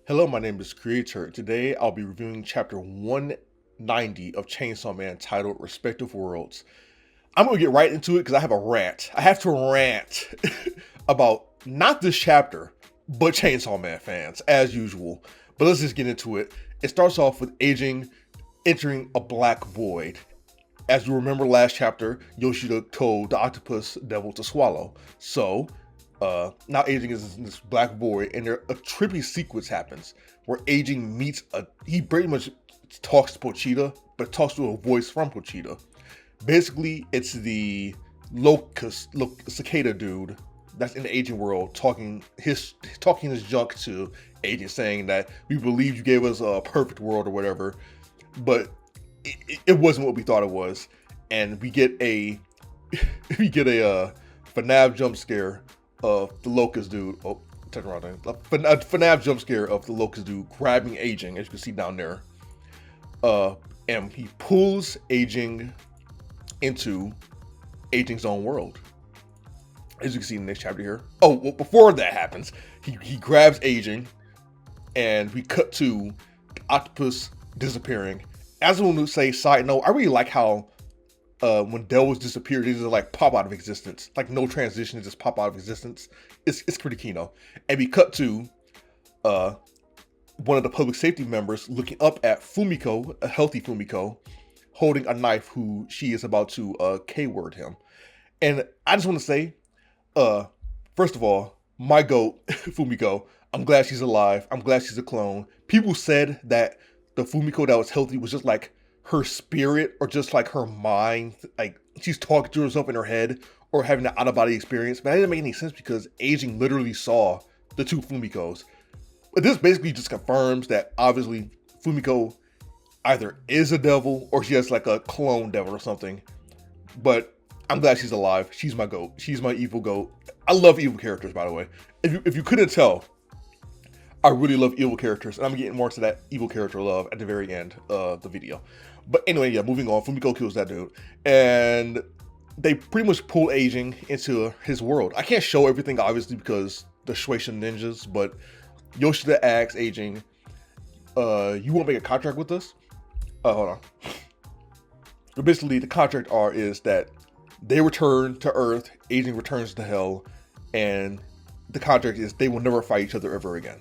Hello, my name is Creator. Today I'll be reviewing chapter 190 of Chainsaw Man titled Respective Worlds. I'm going to get right into it because I have a rant. I have to rant about not this chapter, but Chainsaw Man fans, as usual. But let's just get into it. It starts off with aging entering a black void. As you remember last chapter, Yoshida told the octopus devil to swallow. So, now aging is in this black void, and a trippy sequence happens where aging meets he pretty much talks to Pochita, but talks to a voice from Pochita. Basically, it's the cicada dude that's in the aging world talking his junk to aging, saying that we believe you gave us a perfect world or whatever, but it wasn't what we thought it was, and we get a FNAF jump scare of the locust dude. Oh, turn around there. FNAF jump scare of the locust dude grabbing aging, as you can see down there. And he pulls aging into aging's own world, as you can see in the next chapter here. Oh, well, before that happens, he grabs aging, and we cut to octopus disappearing. As I want to say, side note, I really like how when devils disappear, they just like pop out of existence, like no transition, just pop out of existence. It's pretty kino. And we cut to one of the public safety members looking up at Fumiko, a healthy Fumiko, holding a knife, who she is about to K-word him. And I just want to say, first of all, my goat, Fumiko, I'm glad she's alive. I'm glad she's a clone. People said that the Fumiko that was healthy was just like her spirit, or just like her mind, like she's talking to herself in her head, or having an out-of-body experience. But that didn't make any sense because aging literally saw the two Fumikos. But this basically just confirms that obviously Fumiko either is a devil or she has like a clone devil or something. But I'm glad she's alive. She's my goat. She's my evil goat. I love evil characters, by the way. If you couldn't tell, I really love evil characters, and I'm getting more to that evil character love at the very end of the video. But anyway, yeah, moving on. Fumiko kills that dude, and they pretty much pull aging into his world. I can't show everything, obviously, because the Shueisha ninjas, but Yoshida asks aging, you won't make a contract with us? Hold on. But basically, the contract is that they return to Earth, aging returns to Hell, and the contract is they will never fight each other ever again.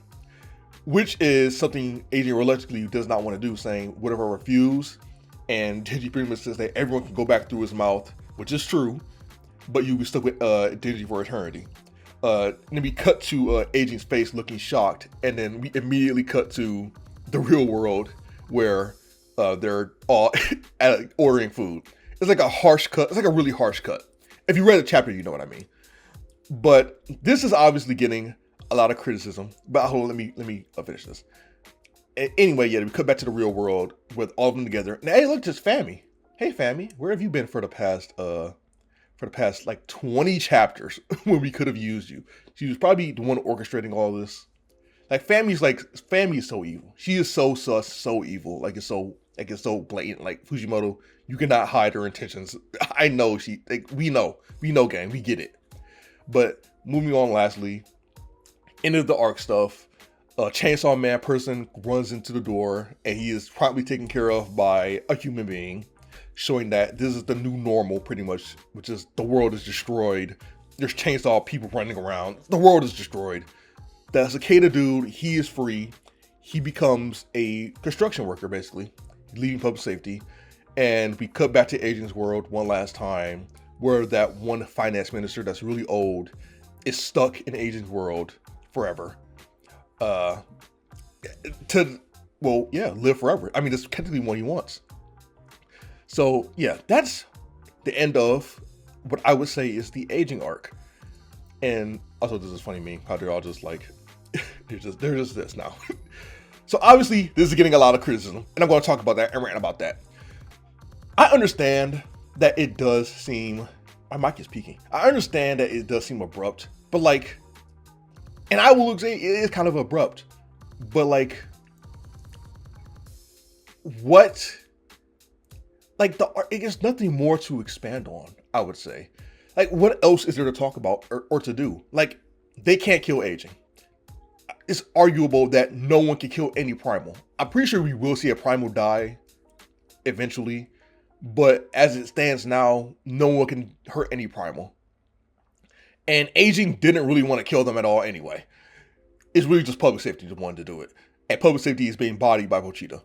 Which is something aging reluctantly does not want to do, saying, whatever I refuse. And Digi pretty much says that everyone can go back through his mouth, which is true, but you'll be stuck with Digi for eternity. Then we cut to aging's face looking shocked, and then we immediately cut to the real world where they're all ordering food. It's like a harsh cut. It's like a really harsh cut. If you read the chapter, you know what I mean. But this is obviously getting a lot of criticism, but hold on, let me finish this. Anyway, yeah, we cut back to the real world with all of them together. And hey, look, just Fammy. Hey, Fammy, where have you been for the past like 20 chapters when we could have used you? She was probably the one orchestrating all this. Like Fammy is so evil. She is so sus, so evil. It's so blatant. Like Fujimoto, you cannot hide her intentions. I know we know, gang, we get it. But moving on, lastly. End of the arc stuff. Chainsaw Man person runs into the door, and he is promptly taken care of by a human being, showing that this is the new normal, pretty much, which is the world is destroyed. There's chainsaw people running around. The world is destroyed. The cicada dude, he is free. He becomes a construction worker, basically, leaving public safety. And we cut back to aging's world one last time, where that one finance minister that's really old is stuck in aging's world forever, live forever. I mean, it's technically what he wants. So yeah, that's the end of what I would say is the aging arc. And also, this is funny meme how they're all just like they're just this now. So obviously this is getting a lot of criticism, and I'm going to talk about that and rant about that. I understand that it does seem, my mic is peaking, I understand that it does seem abrupt, but like, and I will say it is kind of abrupt, but like, what? Like, there's nothing more to expand on, I would say. Like, what else is there to talk about or to do? Like, they can't kill aging. it's arguable that no one can kill any primal. I'm pretty sure we will see a primal die eventually, but as it stands now, no one can hurt any primal. And aging didn't really want to kill them at all anyway. It's really just public safety that wanted to do it. And public safety is being bodied by Pochita.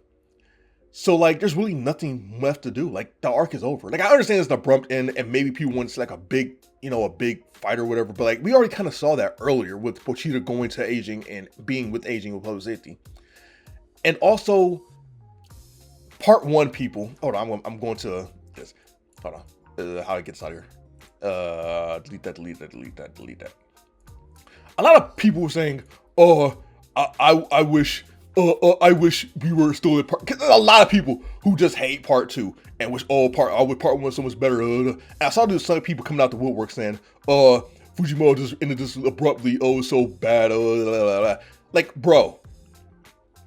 So, like, there's really nothing left to do. Like, the arc is over. Like, I understand it's an abrupt end, and maybe people want to see, like, a big fight or whatever. But, like, we already kind of saw that earlier with Pochita going to aging and being with aging with public safety. And also, part 1 people. Hold on, I'm going to this. Hold on. How it gets out of here. Delete that. A lot of people were saying, oh, I wish we were still in part. Cause there's a lot of people who just hate part 2 and wish part 1 was so much better. And I saw some people coming out the woodwork saying, Fujimoto just ended this abruptly. Oh, it's so bad. Like, bro,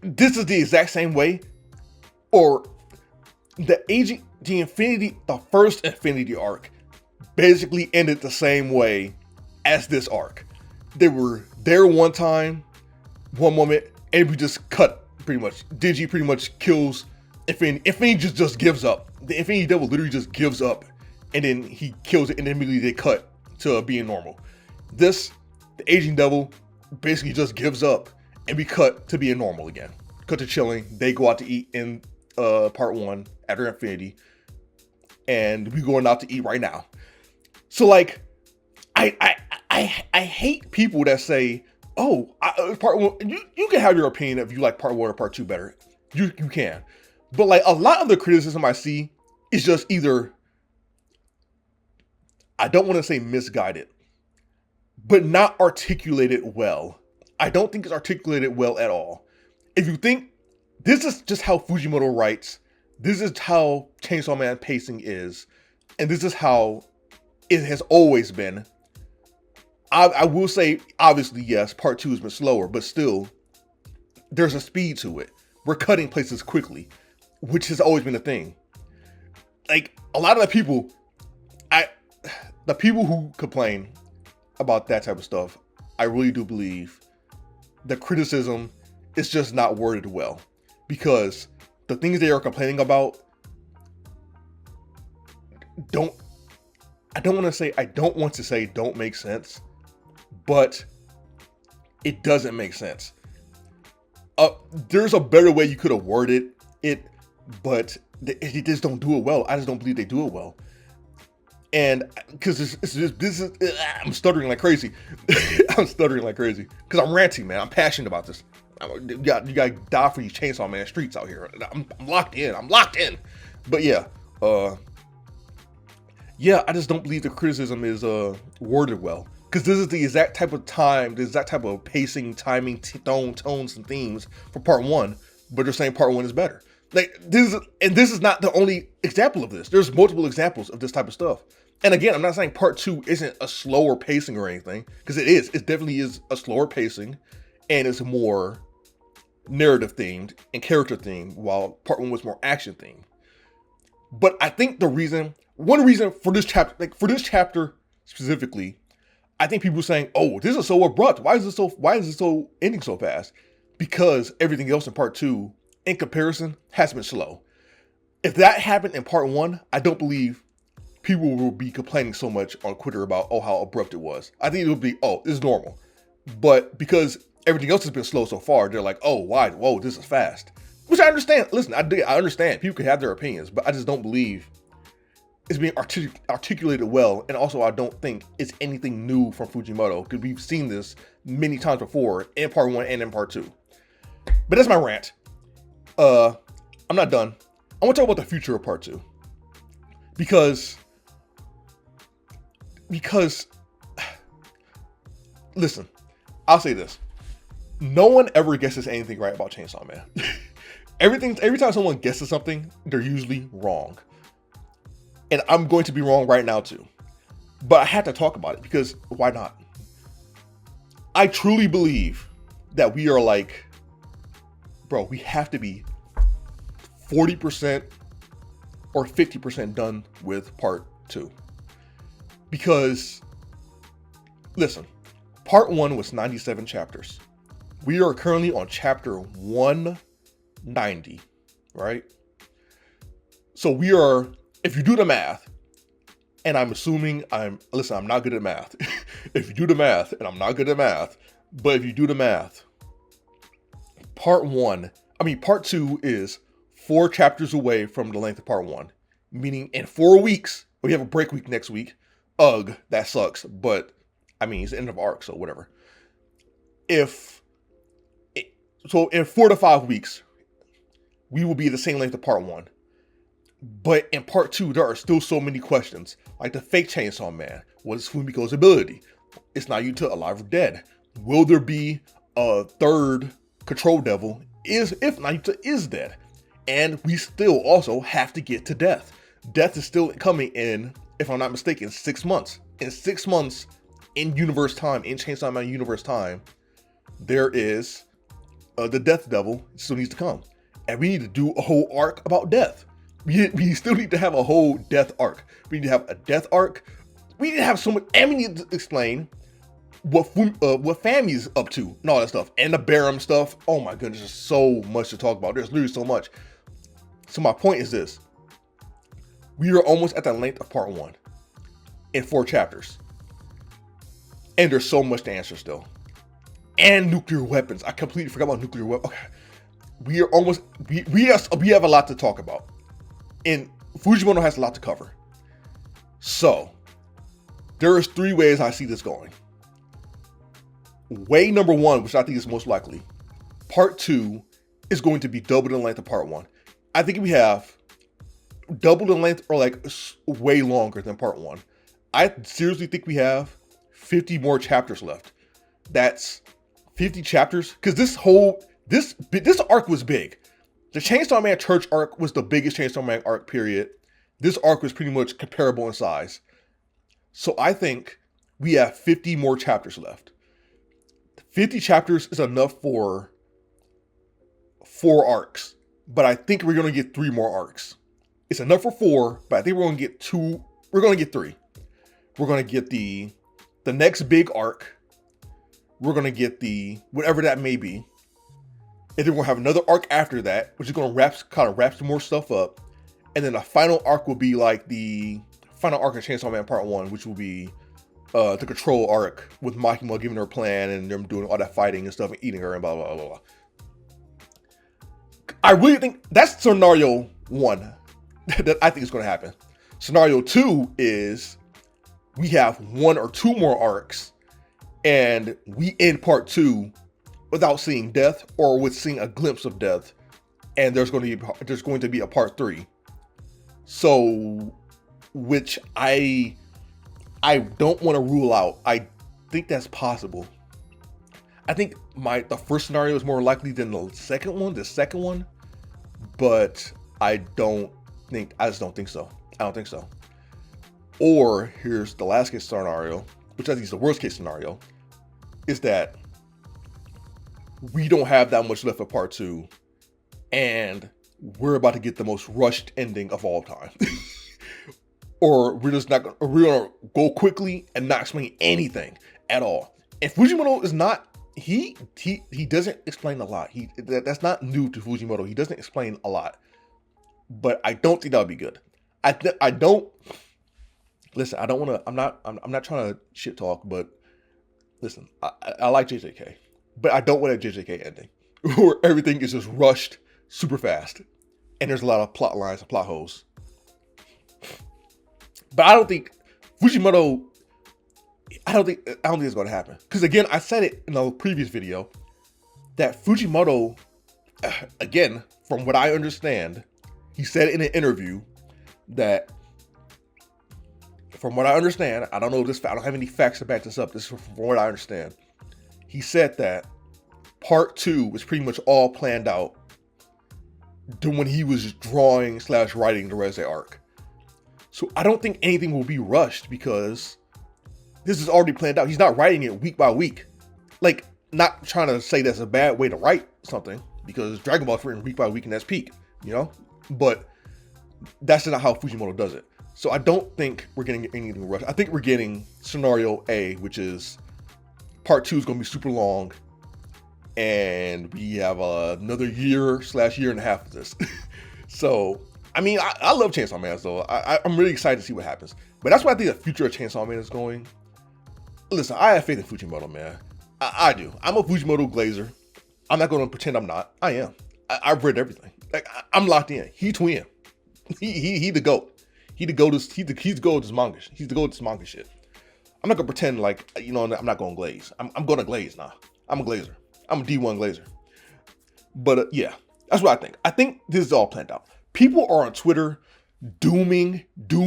this is the exact same way, or the first Infinity arc basically ended the same way as this arc. They were there one time, one moment, and we just cut pretty much. Digi pretty much kills Infinity. Infinity just gives up. The Infinity Devil literally just gives up, and then he kills it, and then immediately they cut to being normal. The Aging Devil basically just gives up, and we cut to being normal again. Cut to chilling. They go out to eat in part 1 after Infinity, and we going out to eat right now. So, like, I hate people that say, oh, part 1, you can have your opinion if you like part 1 or part 2 better. You can. But, like, a lot of the criticism I see is just either, I don't want to say misguided, but not articulated well. I don't think it's articulated well at all. If you think this is just how Fujimoto writes, this is how Chainsaw Man pacing is, and this is how it has always been, I will say, obviously, yes, part 2 has been slower, but still, there's a speed to it. We're cutting places quickly, which has always been a thing. Like, a lot of the people who complain about that type of stuff, I really do believe the criticism is just not worded well. Because the things they are complaining about don't want to say don't make sense, but it doesn't make sense. There's a better way you could have worded it, but they just don't do it well. I just don't believe they do it well. And because I'm stuttering like crazy. I'm stuttering like crazy because I'm ranting, man. I'm passionate about this. You got to die for these Chainsaw Man streets out here. I'm locked in. But yeah, I just don't believe the criticism is worded well. Because this is the exact type of time, the exact type of pacing, timing, tones, and themes for part 1, but they're saying part 1 is better. Like, this is not the only example of this. There's multiple examples of this type of stuff. And again, I'm not saying part 2 isn't a slower pacing or anything, because it is. It definitely is a slower pacing, and it's more narrative themed and character themed, while part 1 was more action themed. But I think one reason for this chapter specifically, I think people are saying, oh, this is so abrupt. Why is it so ending so fast? Because everything else in part 2, in comparison, has been slow. If that happened in part 1, I don't believe people will be complaining so much on Twitter about, oh, how abrupt it was. I think it would be, oh, this is normal. But because everything else has been slow so far, they're like, oh, why? Whoa, this is fast. Which I understand. Listen, I understand. People can have their opinions, but I just don't believe it's being articulated well. And also, I don't think it's anything new from Fujimoto, because we've seen this many times before in part 1 and in part 2. But that's my rant. I'm not done. I want to talk about the future of part 2. Because listen, I'll say this. No one ever guesses anything right about Chainsaw Man. Every time someone guesses something, they're usually wrong. And I'm going to be wrong right now too. But I had to talk about it because why not? I truly believe that we are like, bro, we have to be 40% or 50% done with part 2. Because, listen, part 1 was 97 chapters. We are currently on chapter 190, right? So we are, if you do the math, and I'm assuming I'm not good at math. If you do the math, and I'm not good at math, but if you do the math, part 2 is 4 chapters away from the length of part 1. Meaning in 4 weeks, we have a break week next week. Ugh, that sucks. But, it's the end of arc, so whatever. So in 4 to 5 weeks, we will be the same length of part 1. But in part 2, there are still so many questions. Like the fake Chainsaw Man. What is Fumiko's ability? Is Nayuta alive or dead? Will there be a third Control Devil if Nayuta is dead? And we still also have to get to Death. Death is still coming in, if I'm not mistaken, 6 months. In 6 months, in universe time, in Chainsaw Man universe time, there is the Death Devil still needs to come. And we need to do a whole arc about Death. We still need to have a whole Death arc. We need to have a Death arc. We need to have so much, and we need to explain what Fami's up to and all that stuff. And the Barum stuff. Oh my goodness, there's so much to talk about. There's literally so much. So my point is this. We are almost at the length of part 1 in 4 chapters. And there's so much to answer still. And nuclear weapons. I completely forgot about nuclear weapons. Okay. We are almost, we have a lot to talk about. And Fujimoto has a lot to cover. So, there is 3 ways I see this going. Way number 1, which I think is most likely, part 2 is going to be double the length of part 1. I think we have double the length or like way longer than part 1. I seriously think we have 50 more chapters left. That's 50 chapters, because this arc was big. The Chainsaw Man Church arc was the biggest Chainsaw Man arc, period. This arc was pretty much comparable in size. So I think we have 50 more chapters left. 50 chapters is enough for 4 arcs, but I think we're going to get 3 more arcs. It's enough for 4, but I think we're going to get 2. We're going to get 3. We're going to get the next big arc. We're going to get the whatever that may be. And then we'll have another arc after that, which is going to wrap some more stuff up. And then the final arc will be like the final arc of Chainsaw Man Part 1, which will be the Control arc with Makima giving her a plan and them doing all that fighting and stuff and eating her and blah, blah, blah, blah. I really think that's scenario 1 that I think is going to happen. Scenario 2 is we have 1 or 2 more arcs and we end part 2 without seeing Death or with seeing a glimpse of Death, and there's going to be a part 3. So, which I don't want to rule out. I think that's possible. I think the first scenario is more likely than the second one, but I just don't think so. I don't think so. Or here's the last case scenario, which I think is the worst case scenario, is that we don't have that much left for part 2, and we're about to get the most rushed ending of all time. Or we're gonna go quickly and not explain anything at all. And Fujimoto is not, he doesn't explain a lot. That's not new to Fujimoto. He doesn't explain a lot. But I don't think that would be good. I don't listen, I'm not trying to shit talk, but listen, I like JJK. But I don't want a JJK ending where everything is just rushed super fast and there's a lot of plot lines and plot holes. But I don't think Fujimoto, I don't think it's going to happen. Because again, I said it in a previous video that Fujimoto, again, from what I understand, he said in an interview that, from what I understand, I don't know this, I don't have any facts to back this up. This is from what I understand. He said that part 2 was pretty much all planned out when he was drawing / writing the Reze arc. So I don't think anything will be rushed because this is already planned out. He's not writing it week by week. Like, not trying to say that's a bad way to write something, because Dragon Ball's written week by week and that's peak, you know? But that's not how Fujimoto does it. So I don't think we're getting anything rushed. I think we're getting scenario A, which is part 2 is going to be super long. and we have another year/year and a half of this. So, I mean, I love Chainsaw Man, so I'm really excited to see what happens. But that's why I think the future of Chainsaw Man is going. Listen, I have faith in Fujimoto, man. I do. I'm a Fujimoto glazer. I'm not going to pretend I'm not. I am. I've read everything. Like, I'm locked in. He twin. He the GOAT. He's the GOAT of this manga. He's the GOAT of this manga shit. I'm not gonna pretend like, you know, I'm not gonna glaze. I'm gonna glaze now. I'm a glazer. I'm a D1 glazer. But yeah, that's what I think. I think this is all planned out. People are on Twitter doom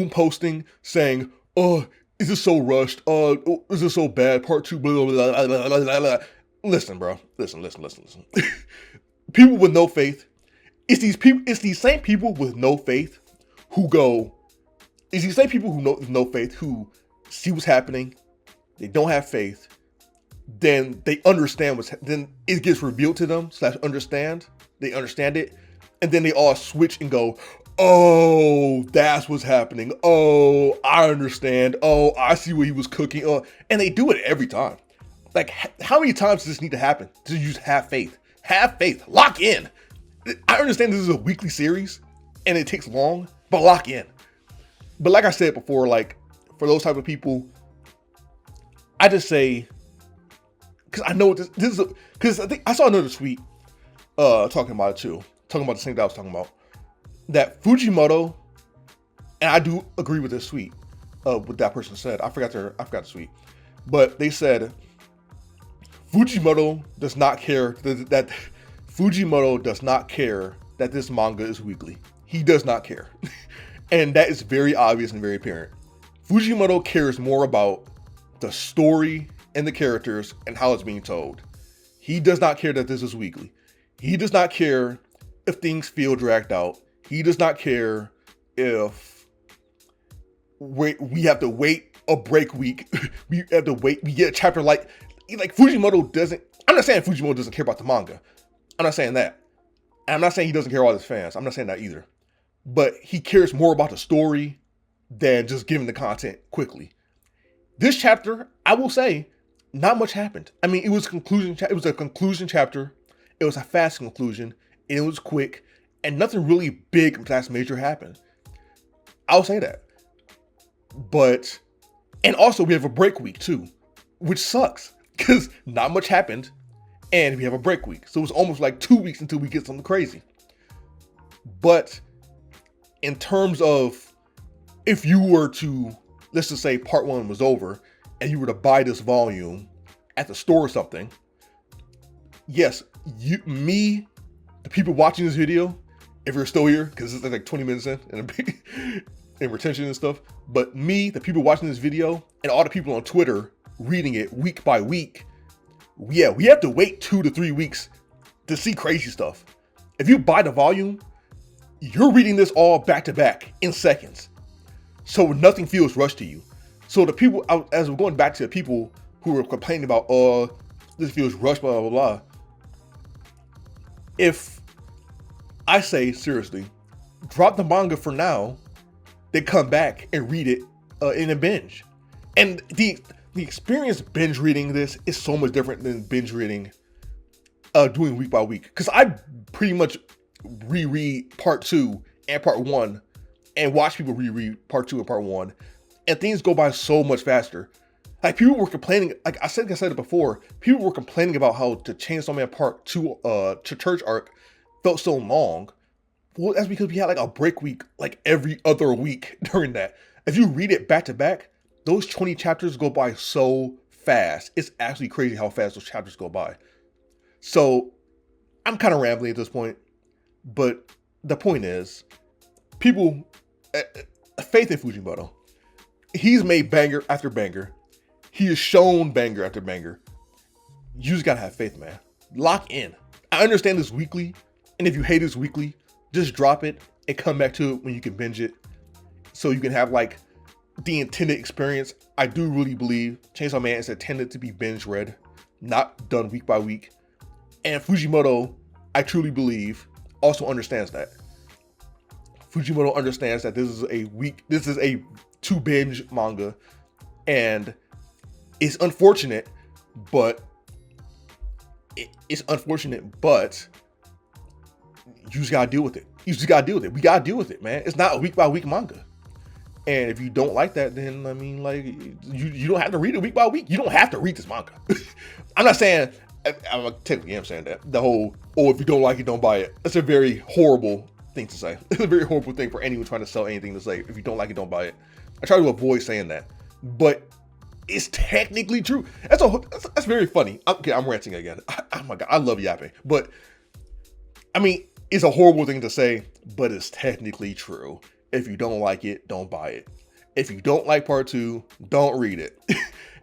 posting, saying, "Oh, is this so rushed? Is this so bad? Part 2, blah, blah, blah, blah, blah, blah." Listen, bro. Listen. People with no faith. It's these same people with no faith who go. It's these same people who no faith who see what's happening. They don't have faith. Then they understand then it gets revealed to them / understand. They understand it, and then they all switch and go, "Oh, that's what's happening. Oh, I understand. Oh, I see what he was cooking." And they do it every time. Like, how many times does this need to happen? To just have faith. Have faith. Lock in. I understand this is a weekly series and it takes long, but lock in. But like I said before, like, for those type of people, I just say, because I know this is, because I think I saw another tweet talking about it too, talking about the same thing I was talking about, that Fujimoto, and I do agree with this tweet, what that person said. I forgot the tweet, but they said Fujimoto does not care that Fujimoto does not care that this manga is weekly. He does not care. And that is very obvious and very apparent. Fujimoto cares more about the story and the characters and how it's being told. He does not care that this is weekly. He does not care if things feel dragged out. He does not care if we have to wait a break week. We have to wait. We get a chapter like Fujimoto doesn't. I'm not saying Fujimoto doesn't care about the manga. I'm not saying that. And I'm not saying he doesn't care about his fans. I'm not saying that either. But he cares more about the story than just giving the content quickly. This chapter, I will say, not much happened. I mean, it was a conclusion chapter. It was a fast conclusion. And it was quick. And nothing really big that's major happened. I'll say that. But, and also we have a break week too, which sucks because not much happened. And we have a break week. So it's almost like 2 weeks until we get something crazy. But in terms of, if you were to, let's just say part 1 was over and you were to buy this volume at the store or something, yes, the people watching this video, if you're still here, because it's like 20 minutes in and retention and stuff, but the people watching this video and all the people on Twitter reading it week by week, yeah, we have to wait 2 to 3 weeks to see crazy stuff. If you buy the volume, you're reading this all back to back in seconds. So nothing feels rushed to you. So the people, as we're going back to the people who were complaining about, this feels rushed, blah, blah, blah. If I say, seriously, drop the manga for now, then come back and read it in a binge. And the experience binge reading this is so much different than binge reading, doing week by week. Because I pretty much reread part 2 and part 1 and watch people reread part 2 and part 1, and things go by so much faster. Like, people were complaining, like I said it before, people were complaining about how the Chainsaw Man part 2 to church arc felt so long. Well, that's because we had like a break week like every other week during that. If you read it back to back, those 20 chapters go by so fast. It's actually crazy how fast those chapters go by. So I'm kind of rambling at this point, but the point is, people, faith in Fujimoto. He's made banger after banger. He has shown banger after banger. You just gotta have faith, man. Lock in. I understand this weekly, and if you hate this weekly, just drop it and come back to it when you can binge it, so you can have like the intended experience. I do really believe Chainsaw Man is intended to be binge read, not done week by week. And Fujimoto, I truly believe, also understands that. Fujimoto understands that this is a to binge manga, and it's unfortunate, but it's unfortunate, but you just gotta deal with it. You just gotta deal with it. We gotta deal with it, man. It's not a week by week manga. And if you don't like that, then I mean, like, you don't have to read it week by week. You don't have to read this manga. I'm not saying, I'm technically am saying that. The whole, oh, if you don't like it, don't buy it. That's a very horrible thing to say. It's a very horrible thing for anyone trying to sell anything to say. If you don't like it, don't buy it. I try to avoid saying that, but it's technically true. That's very funny. Okay, I'm ranting again. Oh my God, I love yapping. But I mean, it's a horrible thing to say, but it's technically true. If you don't like it, don't buy it. If you don't like part 2, don't read it.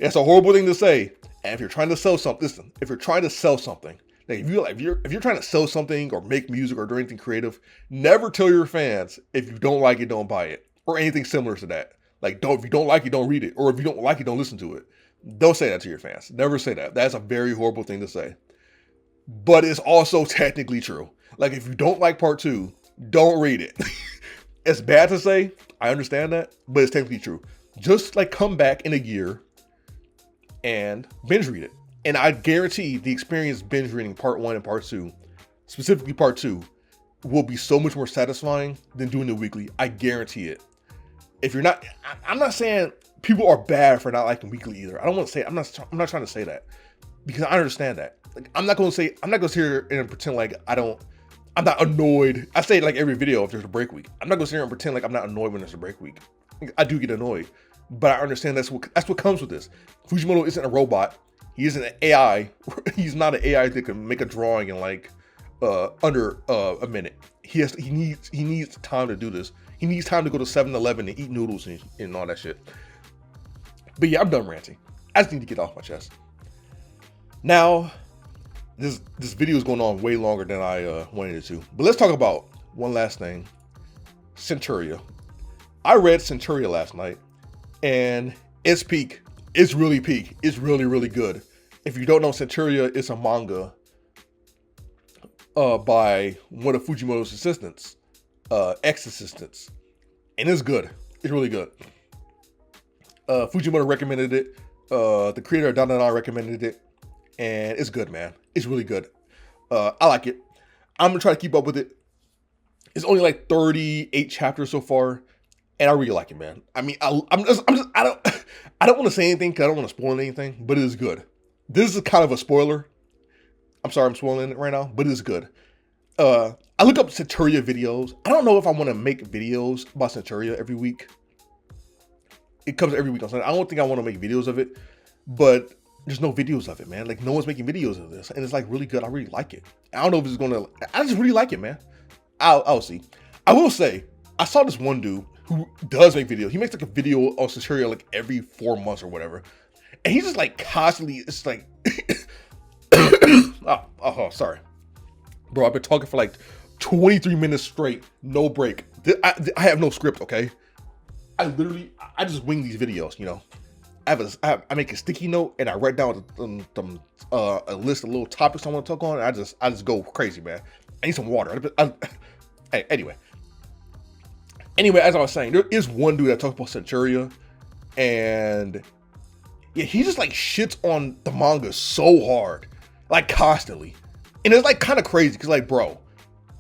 It's a horrible thing to say. And if you're trying to sell something, listen, if you're trying to sell something, like if you're trying to sell something or make music or do anything creative, never tell your fans, if you don't like it, don't buy it, or anything similar to that. Like, if you don't like it, don't read it, or if you don't like it, don't listen to it. Don't say that to your fans. Never say that. That's a very horrible thing to say. But it's also technically true. Like, if you don't like part 2, don't read it. It's bad to say, I understand that, but it's technically true. Just like come back in a year and binge read it. And I guarantee the experience binge reading part 1 and part 2, specifically part 2, will be so much more satisfying than doing it weekly. I guarantee it. If you're not, I'm not saying people are bad for not liking weekly either. I don't want to say, I'm not trying to say that, because I understand that. Like, I'm not going to sit here and pretend like I'm not annoyed. I say it like every video if there's a break week. I'm not gonna sit here and pretend like I'm not annoyed when there's a break week. I do get annoyed, but I understand that's what comes with this. Fujimoto isn't a robot. He isn't an AI. He's not an AI that can make a drawing in like under a minute. He needs time to do this. He needs time to go to 7-Eleven and eat noodles and all that shit. But yeah, I'm done ranting. I just need to get off my chest. Now, this video is going on way longer than I wanted it to. But let's talk about one last thing. Centuria. I read Centuria last night, and it's peak. It's really peak. It's really, really good. If you don't know, Centuria is a manga by one of Fujimoto's assistants, ex-assistants. And it's good. It's really good. Fujimoto recommended it. The creator of Dandadan recommended it. And it's good, man. It's really good. I like it. I'm gonna try to keep up with it. It's only like 38 chapters so far, and I really like it, man. I mean, I don't want to say anything because I don't want to spoil anything, but it is good. This is kind of a spoiler. I'm sorry I'm spoiling it right now, but it is good. I look up Centuria videos. I don't know if I want to make videos about Centuria every week. It comes every week on Sunday. I don't think I want to make videos of it, but there's no videos of it, man. Like, no one's making videos of this, and it's like really good. I really like it. I don't know if it's gonna. I just really like it, man. I'll see. I will say, I saw this one dude who does make videos. He makes like a video on Centuria like every 4 months or whatever, and he's just like constantly. It's like, oh, sorry, bro. I've been talking for like 23 minutes straight, no break. I have no script, okay? I just wing these videos, you know. I make a sticky note and I write down a list of little topics I want to talk on. And I just go crazy, man. I need some water. Hey, anyway, as I was saying, there is one dude that talks about Centuria, and yeah, he just like shits on the manga so hard, like constantly, and it's like kind of crazy because like, bro,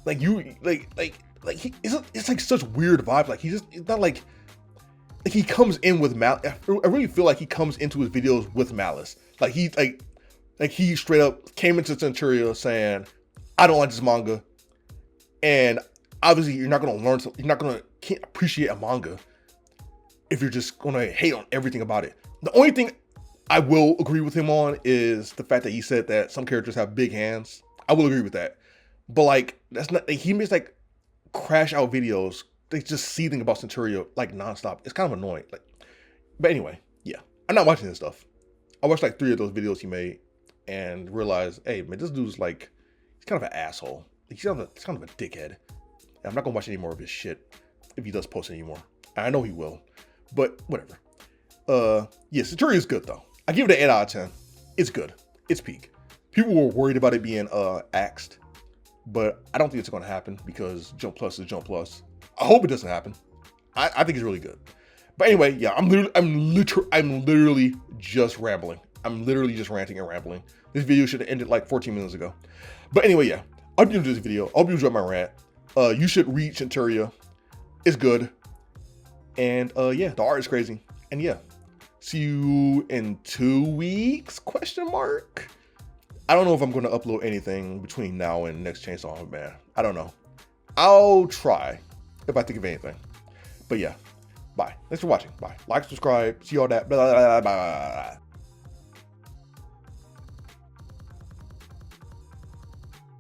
like you it's like such weird vibes. Like it's not like he comes in with malice. I really feel like he comes into his videos with malice. Like he straight up came into Centuria saying, I don't like this manga. And obviously you're not going to learn, can't appreciate a manga if you're just going to hate on everything about it. The only thing I will agree with him on is the fact that he said that some characters have big hands. I will agree with that. But like, that's not, he makes like crash out videos. They just seething about Centuria like nonstop. It's kind of annoying. Like, but anyway, yeah, I'm not watching this stuff. I watched like 3 of those videos he made and realized, hey man, this dude's like, he's kind of an asshole. He's kind of a dickhead. And I'm not gonna watch any more of his shit if he does post anymore. I know he will, but whatever. Yeah, Centuria is good though. I give it an 8 out of 10. It's good. It's peak. People were worried about it being axed, but I don't think it's gonna happen because Jump Plus is Jump Plus. I hope it doesn't happen. I think it's really good. But anyway, yeah, I'm literally just rambling. I'm literally just ranting and rambling. This video should have ended like 14 minutes ago. But anyway, yeah. I hope you enjoyed this video. I hope you enjoyed my rant. You should read Centuria. It's good. And yeah, the art is crazy. And yeah, see you in 2 weeks, question mark. I don't know if I'm going to upload anything between now and next Chainsaw Man. I don't know. I'll try if I think of anything. But yeah, bye. Thanks for watching. Bye. Like, subscribe. See all that. Blah, blah, blah, blah, blah.